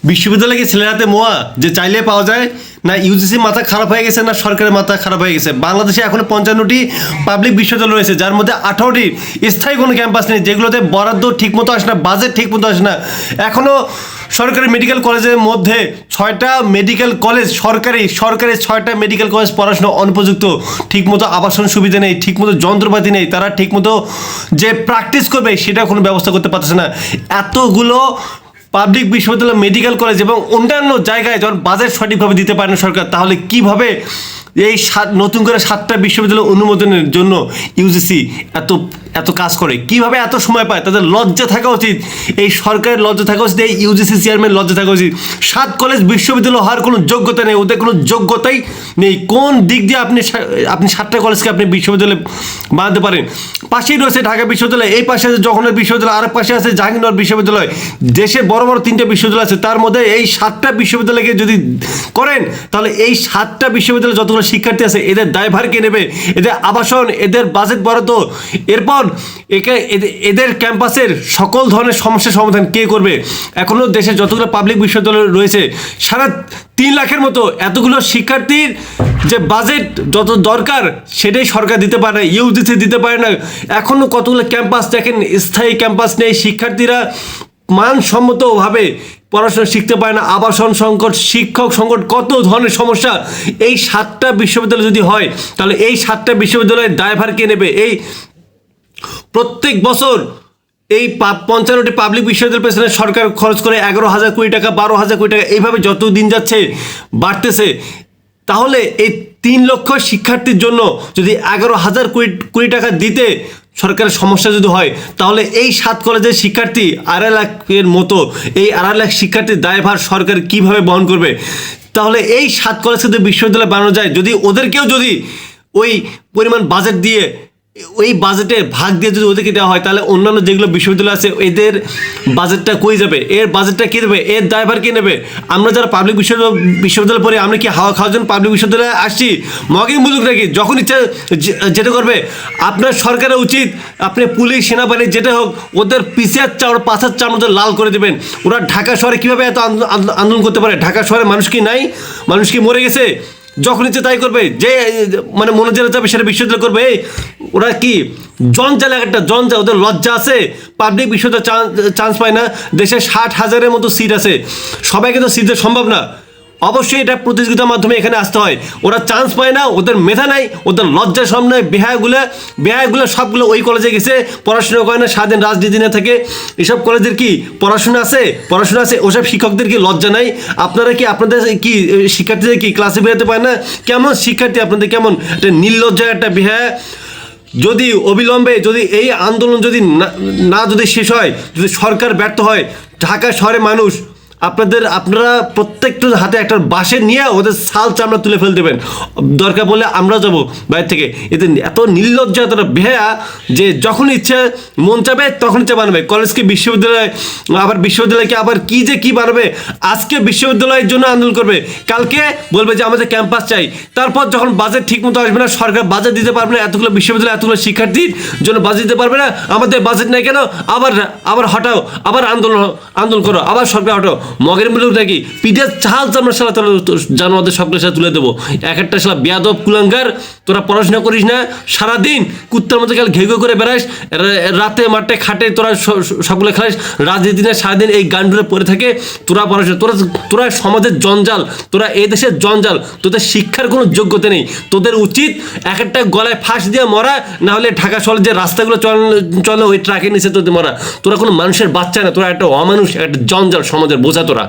বিশ্ববিদ্যালয়ে ছেলের হাতে মোয়া যে চাইলে পাওয়া যায় না? ইউজিসি মাথা খারাপ হয়ে গেছে না সরকারের মাথা খারাপ হয়ে গেছে? বাংলাদেশে এখন 55টি পাবলিক বিশ্ববিদ্যালয় রয়েছে, যার মধ্যে 18টি স্থায়ী কোনো ক্যাম্পাস নেই, যেগুলোতে বরাদ্দ ঠিকমতো আসে না, বাজেট ঠিকমতো আসে না। এখনও সরকারি মেডিকেল কলেজের মধ্যে 6টা মেডিকেল কলেজ সরকারি 6টা মেডিকেল কলেজ পড়াশোনা অনুপযুক্ত। ঠিকমতো আবাসন সুবিধা নেই, ঠিকমতো যন্ত্রপাতি নেই, তারা ঠিকমতো যে প্র্যাকটিস করবে সেটা কোনো ব্যবস্থা করতে পারতেছে না। এতগুলো পাবলিক বিশ্ববিদ্যালয়, মেডিকেল কলেজ এবং অন্যান্য জায়গায় যখন বাজেট সঠিকভাবে দিতে পারে না সরকার, তাহলে কিভাবে এই নতুন করে 7টা বিশ্ববিদ্যালয় অনুমোদনের জন্য ইউজিসি এত কাজ করে? কিভাবে এত সময় পায়? তাদের লজ্জা থাকা উচিত, এই সরকারের লজ্জা থাকা উচিত, এই ইউজিসি চেয়ারম্যান লজ্জা থাকা উচিত। 7 কলেজ বিশ্ববিদ্যালয় হওয়ার কোনো যোগ্যতা নেই, ওদের কোনো যোগ্যতাই নেই। কোন দিক দিয়ে আপনি 7টা কলেজকে আপনি বিশ্ববিদ্যালয় বানাতে পারেন? পাশেই রয়েছে ঢাকা বিশ্ববিদ্যালয়, এই পাশে আছে জগন্নাথ বিশ্ববিদ্যালয়, আরেক পাশে আছে জাহাঙ্গীরনগর বিশ্ববিদ্যালয়। দেশে বড় বড় 3টা বিশ্ববিদ্যালয় আছে, তার মধ্যে এই 7টা বিশ্ববিদ্যালয়কে যদি করেন, তাহলে এই 7টা বিশ্ববিদ্যালয় যতগুলো শিক্ষার্থী আছে এদের দায়ভার কে নেবে? এদের আবাসন, এদের বাজেট বরাদ্দ, এরপর এদের ক্যাম্পাসের সকল ধরনের সমস্যার সমাধান কে করবে? এখনও দেশে যতগুলো পাবলিক বিশ্ববিদ্যালয় রয়েছে, সারা 3 লাখের মতো এতগুলো শিক্ষার্থীর যে বাজেট যত দরকার সেটাই সরকার দিতে পারে না, ইউজিসি দিতে পারে না। এখনও কতগুলো ক্যাম্পাস দেখেন স্থায়ী ক্যাম্পাস নেই, শিক্ষার্থীরা মানসম্মতভাবে পড়াশোনা শিখতে পারে না, আবাসন সংকট, শিক্ষক সংকট, কত ধরনের সমস্যা। এই 7টা বিশ্ববিদ্যালয় যদি হয়, তাহলে এই 7টা বিশ্ববিদ্যালয়ের দায়ভার কে নেবে? এই প্রত্যেক বছর এই 55টি পাবলিক বিশ্ববিদ্যালয়ের পেছনে সরকার খরচ করে 11,000 কোটি টাকা, 12,000 কোটি টাকা, এইভাবে যত দিন যাচ্ছে বাড়তেছে। তাহলে এই 3 লক্ষ শিক্ষার্থীর জন্য যদি 11,000 কোটি টাকা দিতে সরকারের সমস্যা যদি হয়, তাহলে এই 7 কলেজের শিক্ষার্থী 2.5 লাখের মতো, এই 2.5 লাখ শিক্ষার্থীর দায়ভার সরকার কিভাবে বহন করবে? তাহলে এই 7 কলেজকে যদি বিশ্ববিদ্যালয় বানানো যায়, যদি ওদেরকেও যদি ওই পরিমাণ বাজেট দিয়ে, ওই বাজেটের ভাগ দিয়ে যদি ওদেরকে দেওয়া হয়, তাহলে অন্যান্য যেগুলো বিশ্ববিদ্যালয় আছে এদের বাজেটটা কই যাবে? এর বাজেটটা কে দেবে? এর দায়ভার কে নেবে? আমরা যারা পাবলিক বিশ্ববিদ্যালয় পড়ি, আমরা কি হাওয়া খাওয়ার জন্য পাবলিক বিশ্ববিদ্যালয়ে আসছি? মগিং মুলুক নাকি? যখন ইচ্ছা যেটা করবে। আপনার সরকারের উচিত, আপনি পুলিশ, সেনাবাহিনী যেটা হোক, ওদের পিছের চাউড়, পাছার চামড় লাল করে দেবেন। ওরা ঢাকা শহরে কীভাবে এত আন্দোলন করতে পারে? ঢাকা শহরে মানুষ কি নাই? মানুষ কি মরে গেছে? যখন ইচ্ছে তাই করবে, যে মানে মনে যেটা যাবে সেটা বিশ্ববিদ্যালয় করবে। ওরা কি জঞ্জাল, একটা জঞ্জাল, ওদের লজ্জা আছে? পাবলিক বিশ্ববিদ্যালয় চান্স পায় না। দেশে 60,000-এর মতো সিট আছে, সবাইকে তো সিট দেওয়া সম্ভব না। অবশ্যই এটা প্রতিযোগিতার মাধ্যমে এখানে আসতে হয়। ওরা চান্স পায় না, ওদের মেধা নাই, ওদের লজ্জা সামনে। বেহায়াগুলো সবগুলো ওই কলেজে গেছে, পড়াশোনা করে না, স্বাধীন রাজনীতি না থাকে। এসব কলেজের কি পড়াশোনা আছে? ওসব শিক্ষকদের কি লজ্জা নাই? আপনারা কি আপনাদের কি শিক্ষার্থীদের কি ক্লাসে বেরোতে পারে না? কেমন শিক্ষার্থী আপনাদের? কেমন একটা নির্লজ্জা, একটা বেহায়া। যদি অবিলম্বে যদি এই আন্দোলন যদি না যদি শেষ হয়, যদি সরকার ব্যর্থ হয়, ঢাকা শহরে মানুষ আপনারা প্রত্যেকটা হাতে একটা বাঁশে নিয়ে ওদের ছাল চামড়া তুলে ফেল দেবেন। দরকার বলে আমরা যাবো বাইরে থেকে। এতে এত নির্লজ্জা, এতটা বেহায়া যে যখন ইচ্ছে মন চাবে তখন ইচ্ছে বানাবে কলেজকে, বিশ্ববিদ্যালয়, আবার বিশ্ববিদ্যালয়কে আবার কি বানাবে। আজকে বিশ্ববিদ্যালয়ের জন্য আন্দোলন করবে, কালকে বলবে যে আমাদের ক্যাম্পাস চাই। তারপর যখন বাজেট ঠিক মতো আসবে না, সরকার বাজেট দিতে পারবে না, এতগুলো বিশ্ববিদ্যালয়, এতগুলো শিক্ষার্থীর জন্য বাজেট দিতে পারবে না, আমাদের বাজেট নেই কেন? আবার হটাও, আবার আন্দোলন করো, আবার সরকার হটাও। মগের মূল্য নাকি পিঠের চাল চামড়া সালা জানোয়ারদের সবগুলো সাথে তুলে দেবো। একটা সালা বেয়াদব কুলাঙ্গার। তোরা পড়াশোনা করিস না, সারাদিন কুত্তার মতো খেয়াল ঘেউ করে বেড়াস, রাতে মাঠে খাটে তোরা সবগুলো খেলাস, রাজনীতি না সারাদিন এই গানগুলো পড়ে থাকে। তোরা পড়াশোনা, তোরা সমাজের জঞ্জাল, তোরা এই দেশের জঞ্জাল। তোদের শিক্ষার কোনো যোগ্যতা নেই। তোদের উচিত একটা গলায় ফাঁস দিয়ে মরা, না হলে ঢাকা শহরের যে রাস্তাগুলো চলে ওই ট্রাকের নিচে তোদের মরা। তোরা কোনো মানুষের বাচ্চা না, তোরা একটা অমানুষ, একটা জঞ্জাল, সমাজের বোঝা তোরা।